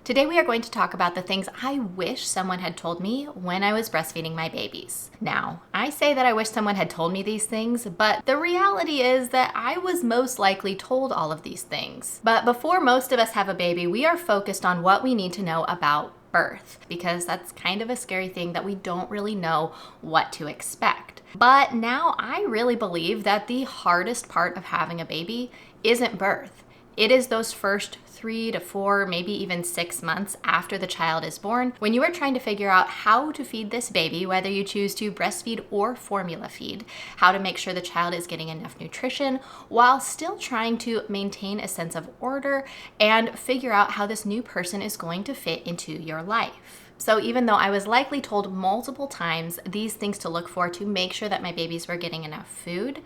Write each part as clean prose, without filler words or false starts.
Today we are going to talk about the things I wish someone had told me when I was breastfeeding my babies. Now, I say that I wish someone had told me these things, but the reality is that I was most likely told all of these things. But before most of us have a baby, we are focused on what we need to know about birth, because that's kind of a scary thing that we don't really know what to expect. But now I really believe that the hardest part of having a baby isn't birth. It is those first 3 to 4, maybe even 6 months after the child is born, when you are trying to figure out how to feed this baby, whether you choose to breastfeed or formula feed, how to make sure the child is getting enough nutrition while still trying to maintain a sense of order and figure out how this new person is going to fit into your life. So even though I was likely told multiple times these things to look for to make sure that my babies were getting enough food,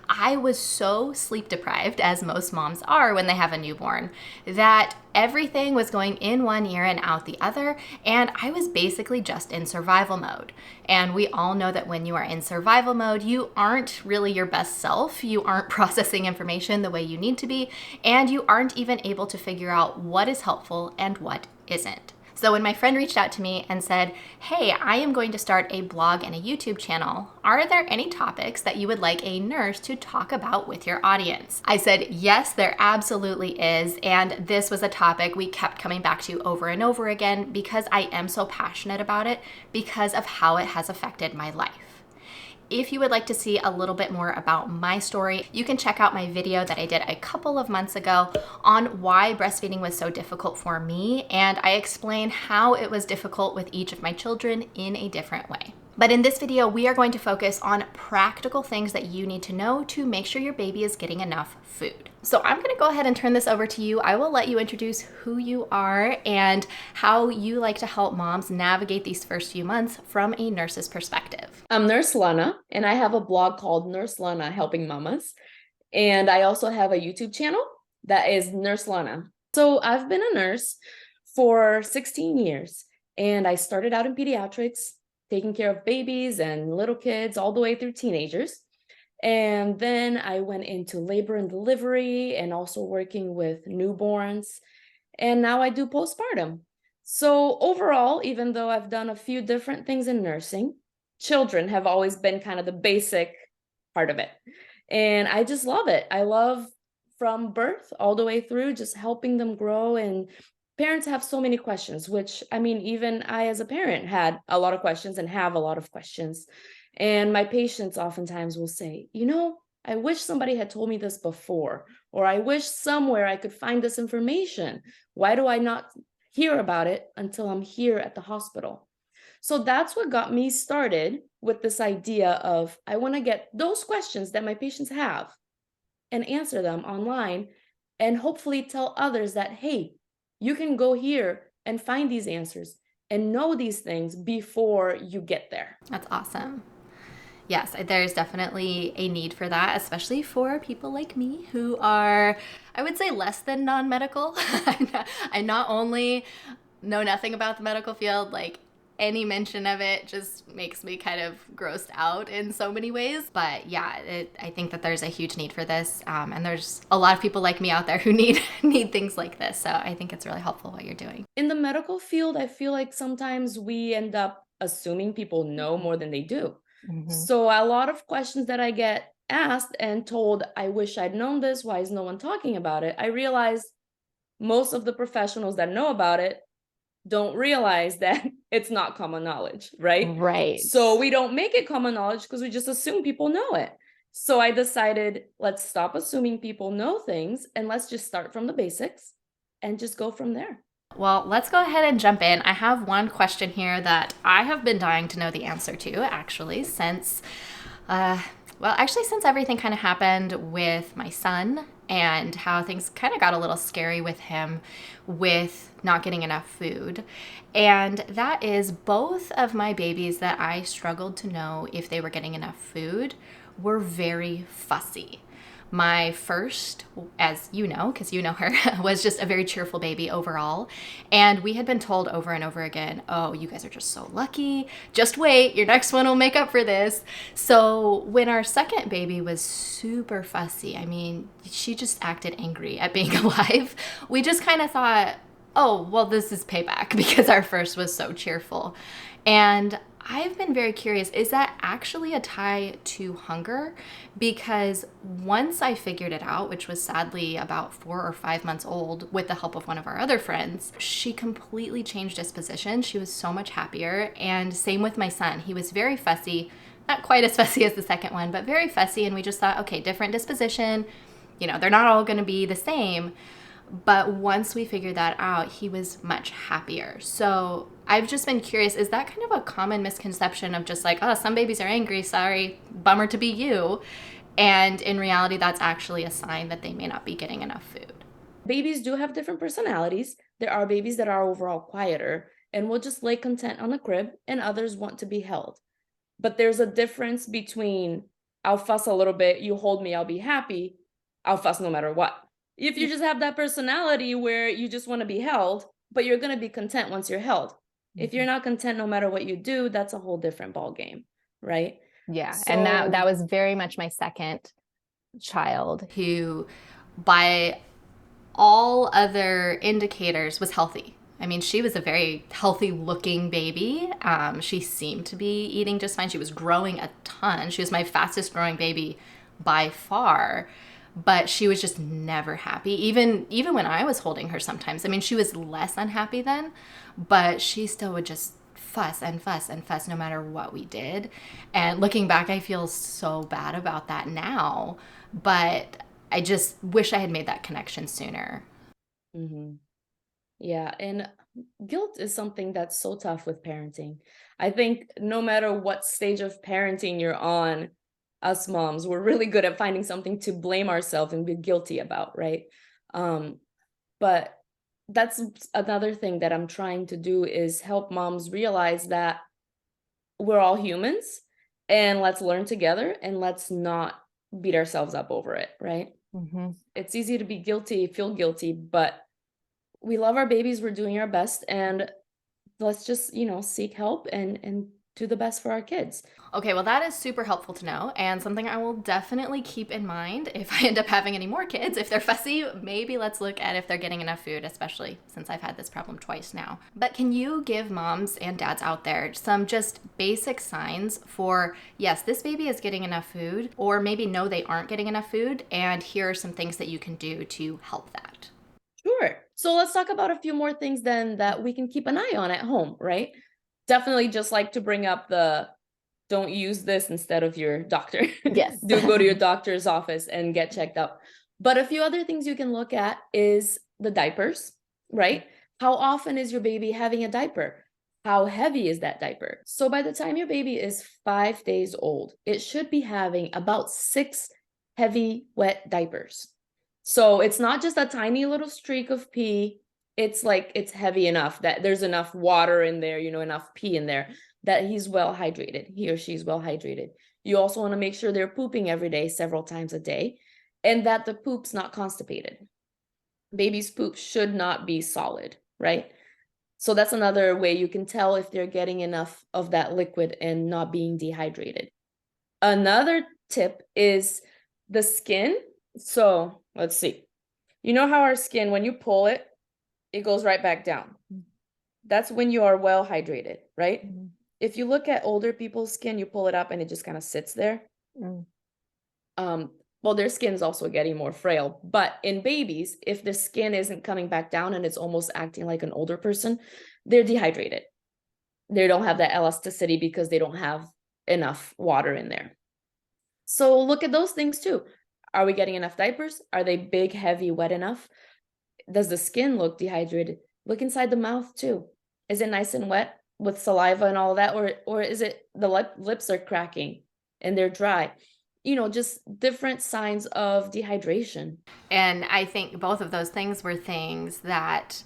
I was so sleep deprived, as most moms are when they have a newborn, that everything was going in one ear and out the other, and I was basically just in survival mode. And we all know that when you are in survival mode, you aren't really your best self, you aren't processing information the way you need to be, and you aren't even able to figure out what is helpful and what isn't. So when my friend reached out to me and said, "Hey, I am going to start a blog and a YouTube channel. Are there any topics that you would like a nurse to talk about with your audience?" I said, yes, there absolutely is. And this was a topic we kept coming back to over and over again because I am so passionate about it because of how it has affected my life. If you would like to see a little bit more about my story, you can check out my video that I did a couple of months ago on why breastfeeding was so difficult for me, and I explain how it was difficult with each of my children in a different way. But in this video, we are going to focus on practical things that you need to know to make sure your baby is getting enough food. So I'm going to go ahead and turn this over to you. I will let you introduce who you are and how you like to help moms navigate these first few months from a nurse's perspective. I'm Nurse Lana, and I have a blog called Nurse Lana Helping Mamas. And I also have a YouTube channel that is Nurse Lana. So I've been a nurse for 16 years, and I started out in pediatrics, taking care of babies and little kids all the way through teenagers. And then I went into labor and delivery and also working with newborns. And now I do postpartum. So overall, even though I've done a few different things in nursing, children have always been kind of the basic part of it. And I just love it. I love from birth all the way through, just helping them grow. And parents have so many questions, which I mean, even I as a parent had a lot of questions and have a lot of questions. And my patients oftentimes will say, I wish somebody had told me this before, or I wish somewhere I could find this information. Why do I not hear about it until I'm here at the hospital? So that's what got me started with this idea of I want to get those questions that my patients have and answer them online and hopefully tell others that, hey, you can go here and find these answers and know these things before you get there. That's awesome. Yes, there's definitely a need for that, especially for people like me who are, I would say, less than non-medical. I not only know nothing about the medical field, like any mention of it just makes me kind of grossed out in so many ways. But yeah, I think that there's a huge need for this. And there's a lot of people like me out there who need things like this. So I think it's really helpful what you're doing. In the medical field, I feel like sometimes we end up assuming people know more than they do. Mm-hmm. So a lot of questions that I get asked and told, I wish I'd known this. Why is no one talking about it? I realize most of the professionals that know about it don't realize that it's not common knowledge, right? Right. So we don't make it common knowledge because we just assume people know it. So I decided, let's stop assuming people know things and let's just start from the basics and just go from there. Well, let's go ahead and jump in. I have one question here that I have been dying to know the answer to, actually, since everything kind of happened with my son and how things kind of got a little scary with him with not getting enough food. And that is both of my babies that I struggled to know if they were getting enough food were very fussy. My first, as you know, because you know her, was just a very cheerful baby overall. And we had been told over and over again, oh, you guys are just so lucky. Just wait, your next one will make up for this. So when our second baby was super fussy, I mean, she just acted angry at being alive. We just kind of thought, oh, well, this is payback because our first was so cheerful. And I've been very curious, is that actually a tie to hunger? Because once I figured it out, which was sadly about 4 or 5 months old with the help of one of our other friends, she completely changed disposition. She was so much happier. And same with my son. He was very fussy, not quite as fussy as the second one, but very fussy. And we just thought, okay, different disposition. They're not all going to be the same. But once we figured that out, he was much happier. So I've just been curious, is that kind of a common misconception of just like, oh, some babies are angry, sorry, bummer to be you. And in reality, that's actually a sign that they may not be getting enough food. Babies do have different personalities. There are babies that are overall quieter and will just lay content on a crib, and others want to be held. But there's a difference between I'll fuss a little bit, you hold me, I'll be happy, I'll fuss no matter what. If you just have that personality where you just want to be held, but you're going to be content once you're held. If you're not content no matter what you do, that's a whole different ball game, right? Yeah. And that was very much my second child. Who, by all other indicators, was healthy. I mean, she was a very healthy looking baby. She seemed to be eating just fine. She was growing a ton. She was my fastest growing baby by far. But she was just never happy, even when I was holding her sometimes. I mean, she was less unhappy then, but she still would just fuss and fuss and fuss no matter what we did. And looking back, I feel so bad about that now, but I just wish I had made that connection sooner. Mm-hmm. Yeah, and guilt is something that's so tough with parenting. I think no matter what stage of parenting you're on, us moms, we're really good at finding something to blame ourselves and be guilty about, right? But that's another thing that I'm trying to do is help moms realize that we're all humans and let's learn together and let's not beat ourselves up over it, right? Mm-hmm. It's easy to be guilty, feel guilty, but we love our babies, we're doing our best, and let's just, seek help and do the best for our kids. Okay, well, that is super helpful to know, and something I will definitely keep in mind if I end up having any more kids. If they're fussy, maybe let's look at if they're getting enough food, especially since I've had this problem twice now. But can you give moms and dads out there some just basic signs for, yes, this baby is getting enough food, or maybe no, they aren't getting enough food, and here are some things that you can do to help that? Sure. So let's talk about a few more things then that we can keep an eye on at home, right? Definitely just like to bring up the don't use this instead of your doctor. Yes. Do go to your doctor's office and get checked out. But a few other things you can look at is the diapers, right? How often is your baby having a diaper? How heavy is that diaper? So by the time your baby is 5 days old, it should be having about 6 heavy, wet diapers. So it's not just a tiny little streak of pee. It's like it's heavy enough that there's enough water in there, enough pee in there that he's well hydrated. He or she's well hydrated. You also want to make sure they're pooping every day, several times a day, and that the poop's not constipated. Baby's poop should not be solid, right? So that's another way you can tell if they're getting enough of that liquid and not being dehydrated. Another tip is the skin. So let's see. You know how our skin, when you pull it, it goes right back down. That's when you are well hydrated, right? Mm-hmm. If you look at older people's skin, you pull it up and it just kind of sits there. Well, their skin's also getting more frail. But in babies, if the skin isn't coming back down and it's almost acting like an older person, they're dehydrated. They don't have that elasticity because they don't have enough water in there. So look at those things too. Are we getting enough diapers? Are they big, heavy, wet enough? Does the skin look dehydrated? Look inside the mouth too. Is it nice and wet with saliva and all that? Or is it the lips are cracking and they're dry? Just different signs of dehydration. And I think both of those things were things that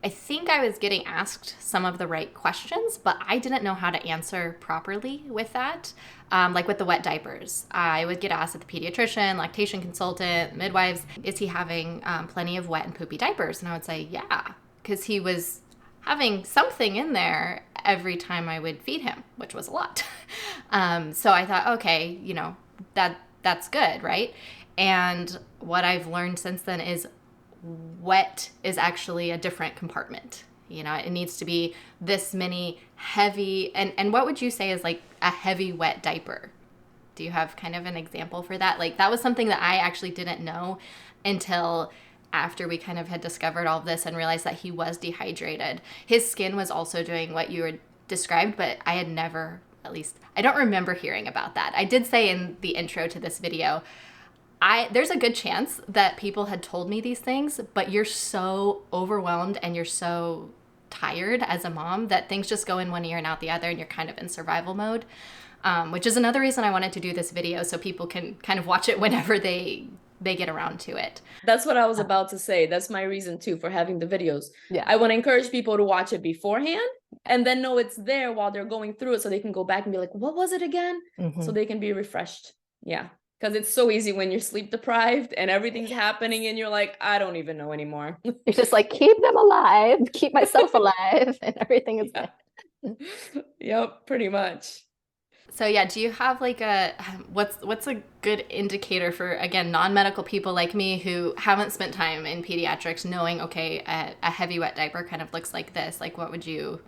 I think I was getting asked some of the right questions, but I didn't know how to answer properly with that. Like with the wet diapers, I would get asked at the pediatrician, lactation consultant, midwives, is he having plenty of wet and poopy diapers? And I would say, yeah, because he was having something in there every time I would feed him, which was a lot. So I thought, okay, that's good, right? And what I've learned since then is wet is actually a different compartment. You know, it needs to be this many heavy, and what would you say is like a heavy wet diaper? Do you have kind of an example for that? Like, that was something that I actually didn't know until after we kind of had discovered all of this and realized that he was dehydrated. His skin was also doing what you were described, but I had never, at least I don't remember hearing about that. I did say in the intro to this video, there's a good chance that people had told me these things, but you're so overwhelmed and you're so tired as a mom that things just go in one ear and out the other, and you're kind of in survival mode, which is another reason I wanted to do this video, so people can kind of watch it whenever they get around to it. That's what I was about to say. That's my reason too for having the videos. Yeah. I want to encourage people to watch it beforehand and then know it's there while they're going through it, so they can go back and be like, what was it again? So they can be refreshed. Yeah. Because it's so easy when you're sleep deprived and everything's happening and you're like, I don't even know anymore. You're just like, keep them alive, keep myself alive, and everything is good. Yep, pretty much. So yeah, do you have like what's a good indicator for, again, non-medical people like me who haven't spent time in pediatrics, knowing, okay, a heavy wet diaper kind of looks like this? Like, what would you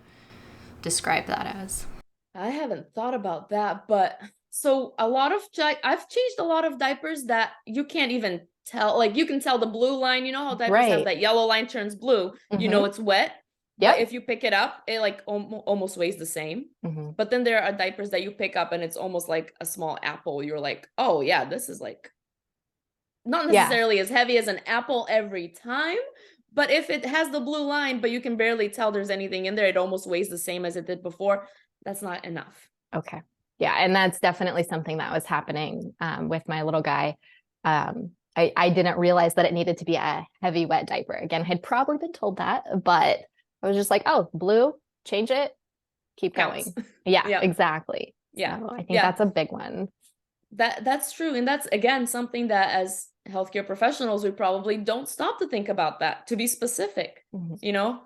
describe that as? I haven't thought about that, but so I've changed a lot of diapers that you can't even tell. Like, you can tell the blue line. You know how diapers have that yellow line turns blue. You know it's wet. But if you pick it up, it like almost weighs the same. But then there are diapers that you pick up and it's almost like a small apple. You're like, oh yeah, this is like not necessarily as heavy as an apple every time. But if it has the blue line, but you can barely tell there's anything in there, it almost weighs the same as it did before. That's not enough. Okay. Yeah. And that's definitely something that was happening with my little guy. I didn't realize that it needed to be a heavy wet diaper. Again, I had probably been told that, but I was just like, oh, blue, change it, keep going. Yeah, exactly. Yeah. So I think that's a big one. That's true. And that's, again, something that as healthcare professionals, we probably don't stop to think about that, to be specific. You know,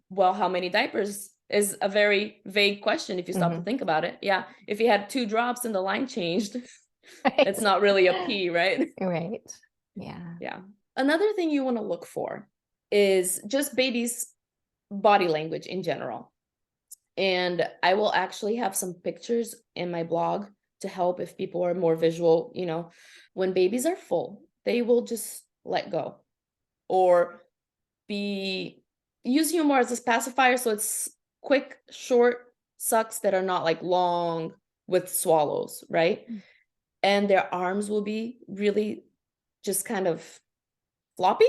well, how many diapers is a very vague question if you stop to think about it. Yeah. If you had 2 drops and the line changed, it's not really a pee, right? Right. Yeah. Yeah. Another thing you want to look for is just babies' body language in general. And I will actually have some pictures in my blog to help if people are more visual. You know, when babies are full, they will just let go or use humor as a pacifier. So it's quick, short sucks that are not like long with swallows, right? And their arms will be really just kind of floppy.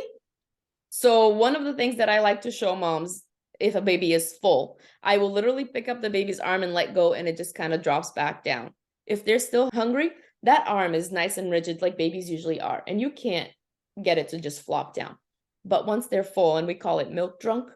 So one of the things that I like to show moms, if a baby is full, I will literally pick up the baby's arm and let go, and it just kind of drops back down. If they're still hungry, that arm is nice and rigid like babies usually are, and you can't get it to just flop down. But once they're full, and we call it milk drunk,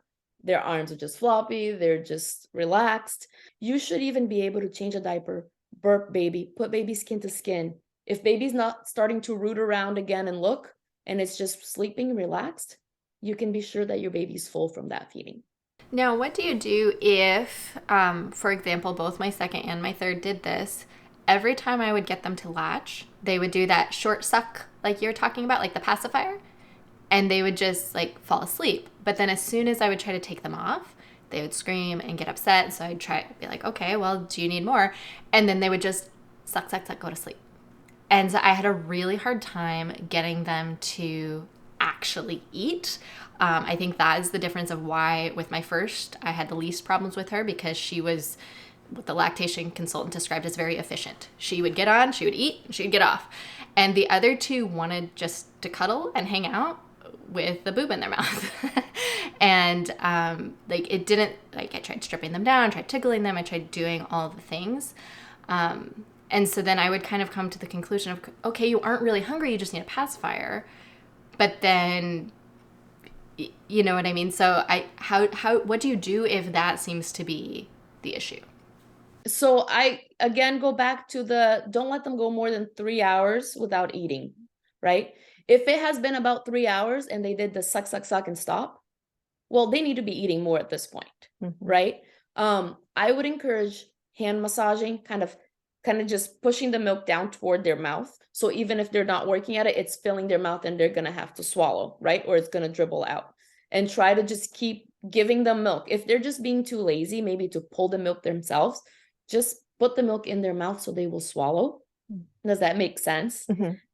their arms are just floppy, they're just relaxed. You should even be able to change a diaper, burp baby, put baby skin to skin. If baby's not starting to root around again and look, and it's just sleeping relaxed, you can be sure that your baby's full from that feeding. Now, what do you do if, for example, both my second and my third did this? Every time I would get them to latch, they would do that short suck like you're talking about, like the pacifier, and they would just like fall asleep. But then as soon as I would try to take them off, they would scream and get upset. So I'd try to be like, okay, well, do you need more? And then they would just suck, suck, suck, go to sleep. And so I had a really hard time getting them to actually eat. I think that is the difference of why with my first, I had the least problems with her, because she was what the lactation consultant described as very efficient. She would get on, she would eat, she would get off. And the other 2 wanted just to cuddle and hang out with the boob in their mouth. And like it didn't, like I tried stripping them down, tried tickling them, I tried doing all the things. And so then I would kind of come to the conclusion of, okay, you aren't really hungry, you just need a pacifier. But then, you know what I mean? So what do you do if that seems to be the issue? So I, again, go back to don't let them go more than 3 hours without eating, right? If it has been about 3 hours and they did the suck, suck, suck and stop, well, they need to be eating more at this point, right? I would encourage hand massaging, kind of kind of just pushing the milk down toward their mouth. So even if they're not working at it, it's filling their mouth and they're going to have to swallow, right? Or it's going to dribble out. And try to just keep giving them milk. If they're just being too lazy, maybe to pull the milk themselves, just put the milk in their mouth so they will swallow. Does that make sense?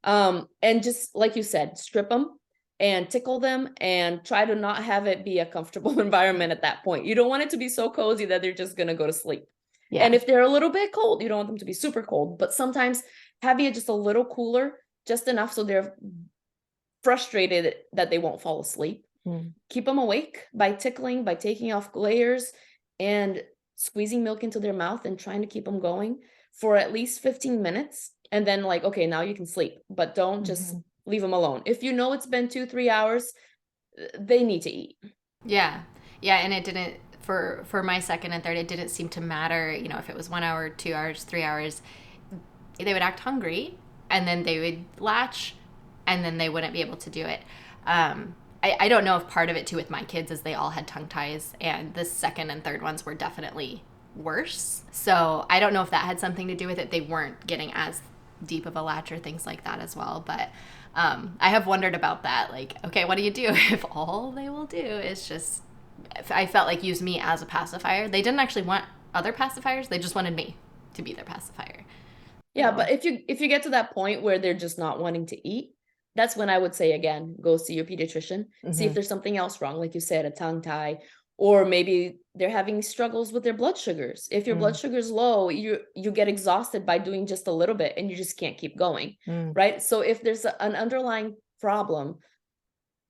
And just like you said, strip them and tickle them and try to not have it be a comfortable environment at that point. You don't want it to be so cozy that they're just going to go to sleep. Yeah. And if they're a little bit cold, you don't want them to be super cold, but sometimes having it just a little cooler, just enough so they're frustrated that they won't fall asleep. Keep them awake by tickling, by taking off layers and squeezing milk into their mouth and trying to keep them going for at least 15 minutes. And then like, okay, now you can sleep, but don't just leave them alone. If you know it's been 2-3 hours, they need to eat. Yeah. Yeah. And it didn't, for my second and third, it didn't seem to matter, you know, if it was 1 hour, 2 hours, 3 hours, they would act hungry and then they would latch and then they wouldn't be able to do it. I don't know if part of it too with my kids is they all had tongue ties and the second and third ones were definitely worse. So I don't know if that had something to do with it. They weren't getting as deep of a latch or things like that as well. But I have wondered about that. Like, okay, what do you do if all they will do is just, I felt like use me as a pacifier. They didn't actually want other pacifiers. They just wanted me to be their pacifier. Yeah, but if you get to that point where they're just not wanting to eat, that's when I would say, again, go see your pediatrician, see if there's something else wrong. Like you said, a tongue tie, or maybe they're having struggles with their blood sugars. If your blood sugar is low, you get exhausted by doing just a little bit and you just can't keep going, right? So if there's an underlying problem,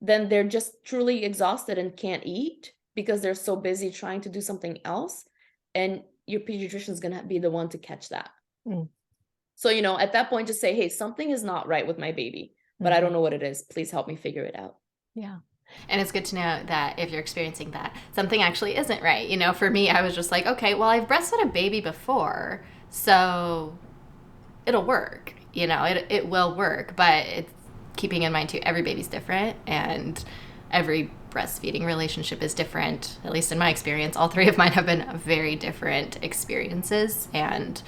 then they're just truly exhausted and can't eat because they're so busy trying to do something else. And your pediatrician is going to be the one to catch that. So, you know, at that point, just say, hey, something is not right with my baby, but I don't know what it is. Please help me figure it out. Yeah. And it's good to know that if you're experiencing that, something actually isn't right. You know, for me, I was just like, okay, well, I've breastfed a baby before, so it'll work. You know, it will work. But it's keeping in mind, too, every baby's different and every breastfeeding relationship is different. At least in my experience, all three of mine have been very different experiences. And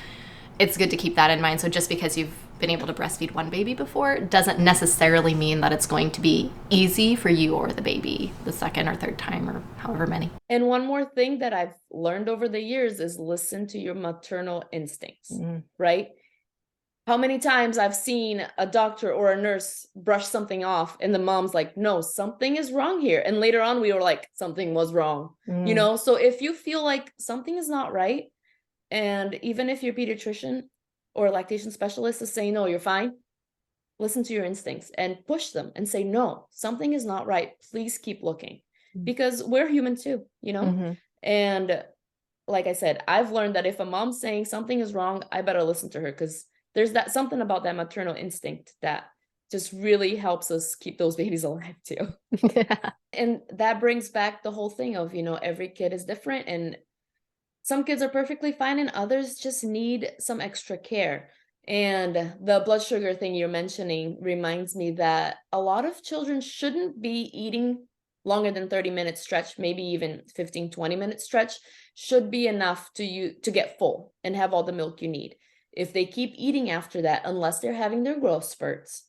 it's good to keep that in mind. So just because you've been able to breastfeed one baby before doesn't necessarily mean that it's going to be easy for you or the baby the second or third time or however many. And one more thing that I've learned over the years is listen to your maternal instincts, right? How many times I've seen a doctor or a nurse brush something off and the mom's like, no, something is wrong here. And later on we were like, something was wrong, you know? So if you feel like something is not right, and even if your pediatrician or lactation specialist is saying, no, you're fine, listen to your instincts and push them and say, no, something is not right. Please keep looking, because we're human too, you know? And like I said, I've learned that if a mom's saying something is wrong, I better listen to her, because there's that something about that maternal instinct that just really helps us keep those babies alive too. And that brings back the whole thing of, you know, every kid is different, and some kids are perfectly fine and others just need some extra care. And the blood sugar thing you're mentioning reminds me that a lot of children shouldn't be eating longer than 30-minute stretch, maybe even 15-20-minute stretch should be enough to get full and have all the milk you need. If they keep eating after that, unless they're having their growth spurts,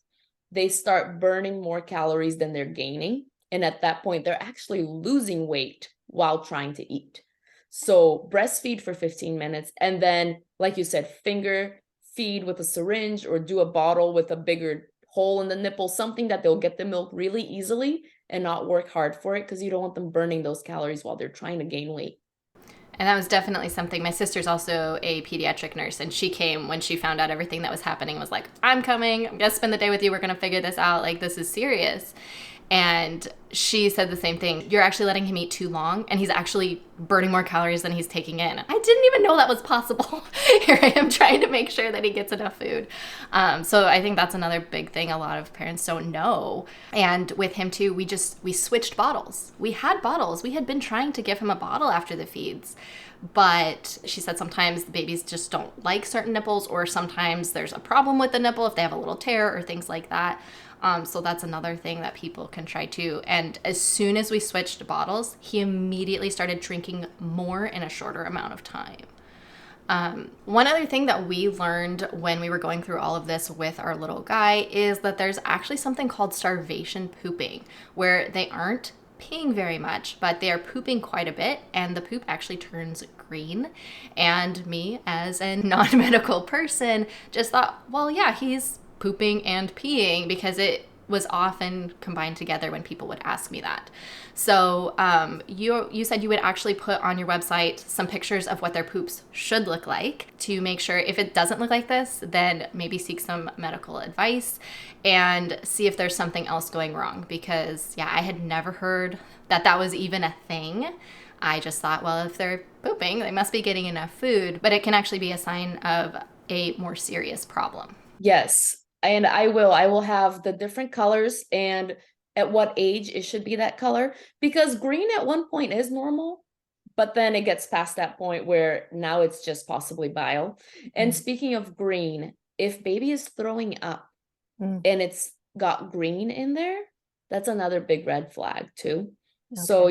they start burning more calories than they're gaining. And at that point, they're actually losing weight while trying to eat. So breastfeed for 15 minutes. And then, like you said, finger feed with a syringe or do a bottle with a bigger hole in the nipple, something that they'll get the milk really easily and not work hard for it, because you don't want them burning those calories while they're trying to gain weight. And that was definitely something. My sister's also a pediatric nurse, and she came when she found out everything that was happening, was like, I'm coming. I'm going to spend the day with you. We're going to figure this out. Like, this is serious. And she said the same thing. You're actually letting him eat too long, and he's actually burning more calories than he's taking in. I didn't even know that was possible. Here I am trying to make sure that he gets enough food. So I think that's another big thing a lot of parents don't know. And with him too, we switched bottles. We had bottles. We had been trying to give him a bottle after the feeds. But she said sometimes the babies just don't like certain nipples, or sometimes there's a problem with the nipple if they have a little tear or things like that. So that's another thing that people can try too. And as soon as we switched bottles, he immediately started drinking more in a shorter amount of time. One other thing that we learned when we were going through all of this with our little guy is that there's actually something called starvation pooping, where they aren't peeing very much, but they are pooping quite a bit, and the poop actually turns green. And me, as a non-medical person, just thought, well, yeah, he's pooping and peeing, because it was often combined together when people would ask me that. So you said you would actually put on your website some pictures of what their poops should look like to make sure if it doesn't look like this, then maybe seek some medical advice and see if there's something else going wrong. Because yeah, I had never heard that that was even a thing. I just thought, well, if they're pooping, they must be getting enough food, but it can actually be a sign of a more serious problem. Yes. And I will have the different colors and at what age it should be that color, because green at one point is normal, but then it gets past that point where now it's just possibly bile. And speaking of green, if baby is throwing up and it's got green in there, that's another big red flag too. Okay. So,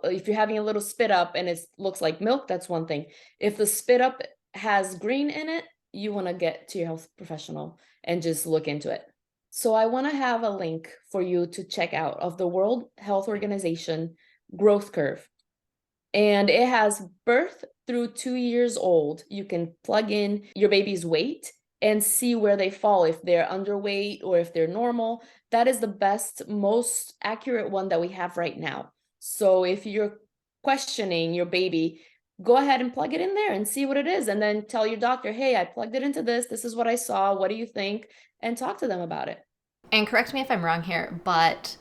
if you're having a little spit up and it looks like milk, that's one thing. If the spit up has green in it, you want to get to your health professional and just look into it. So I want to have a link for you to check out of the World Health Organization growth curve. And it has birth through 2 years old. You can plug in your baby's weight and see where they fall, if they're underweight or if they're normal. That is the best, most accurate one that we have right now. So if you're questioning your baby, go ahead and plug it in there and see what it is. And then tell your doctor, hey, I plugged it into this. This is what I saw. What do you think? And talk to them about it. And correct me if I'm wrong here, but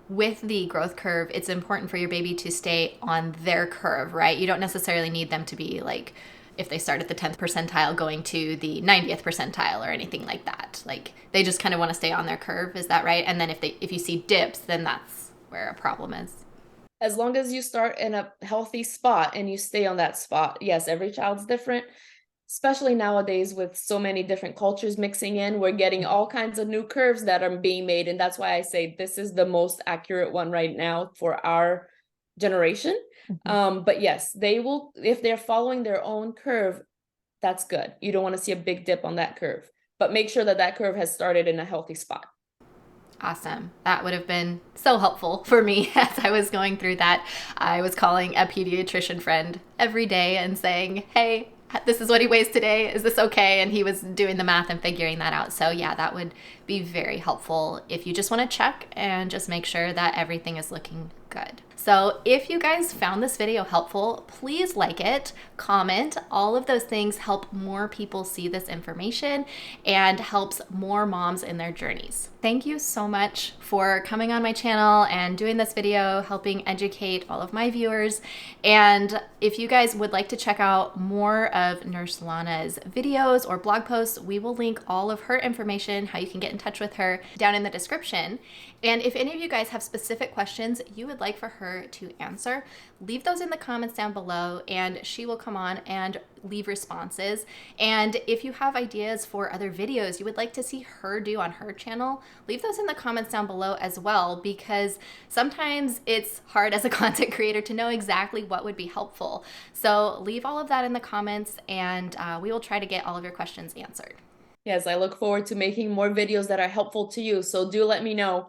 with the growth curve, it's important for your baby to stay on their curve, right? You don't necessarily need them to be like, if they start at the 10th percentile going to the 90th percentile or anything like that. Like they just kind of want to stay on their curve. Is that right? And then if you see dips, then that's where a problem is. As long as you start in a healthy spot and you stay on that spot. Yes, every child's different, especially nowadays with so many different cultures mixing in. We're getting all kinds of new curves that are being made. And that's why I say this is the most accurate one right now for our generation. But yes, they will, if they're following their own curve, that's good. You don't want to see a big dip on that curve, but make sure that that curve has started in a healthy spot. Awesome. That would have been so helpful for me as I was going through that. I was calling a pediatrician friend every day and saying, hey, this is what he weighs today. Is this okay? And he was doing the math and figuring that out. So yeah, that would be very helpful if you just want to check and just make sure that everything is looking good. So if you guys found this video helpful, please like it, comment. All of those things help more people see this information and helps more moms in their journeys. Thank you so much for coming on my channel and doing this video, helping educate all of my viewers. And if you guys would like to check out more of Nurse Lana's videos or blog posts, we will link all of her information, how you can get in touch with her, down in the description. And if any of you guys have specific questions you would like for her to answer, leave those in the comments down below and she will come on and leave responses. And if you have ideas for other videos you would like to see her do on her channel, leave those in the comments down below as well, because sometimes it's hard as a content creator to know exactly what would be helpful. So leave all of that in the comments and we will try to get all of your questions answered. Yes, I look forward to making more videos that are helpful to you. So do let me know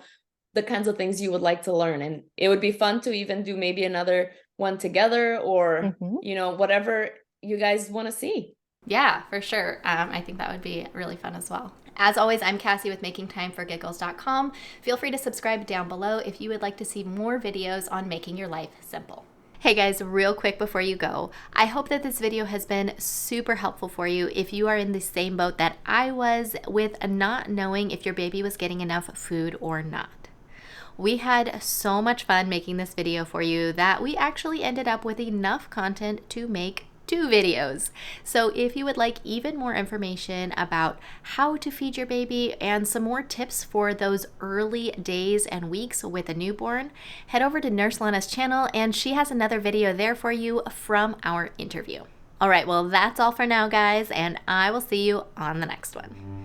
the kinds of things you would like to learn. And it would be fun to even do maybe another one together or, whatever you guys want to see. Yeah, for sure. I think that would be really fun as well. As always, I'm Kassy with makingtimeforgiggles.com. Feel free to subscribe down below if you would like to see more videos on making your life simple. Hey guys, real quick before you go, I hope that this video has been super helpful for you if you are in the same boat that I was with not knowing if your baby was getting enough food or not. We had so much fun making this video for you that we actually ended up with enough content to make 2 videos. So if you would like even more information about how to feed your baby and some more tips for those early days and weeks with a newborn, head over to Nurse Lana's channel and she has another video there for you from our interview. All right, well, that's all for now, guys, and I will see you on the next one.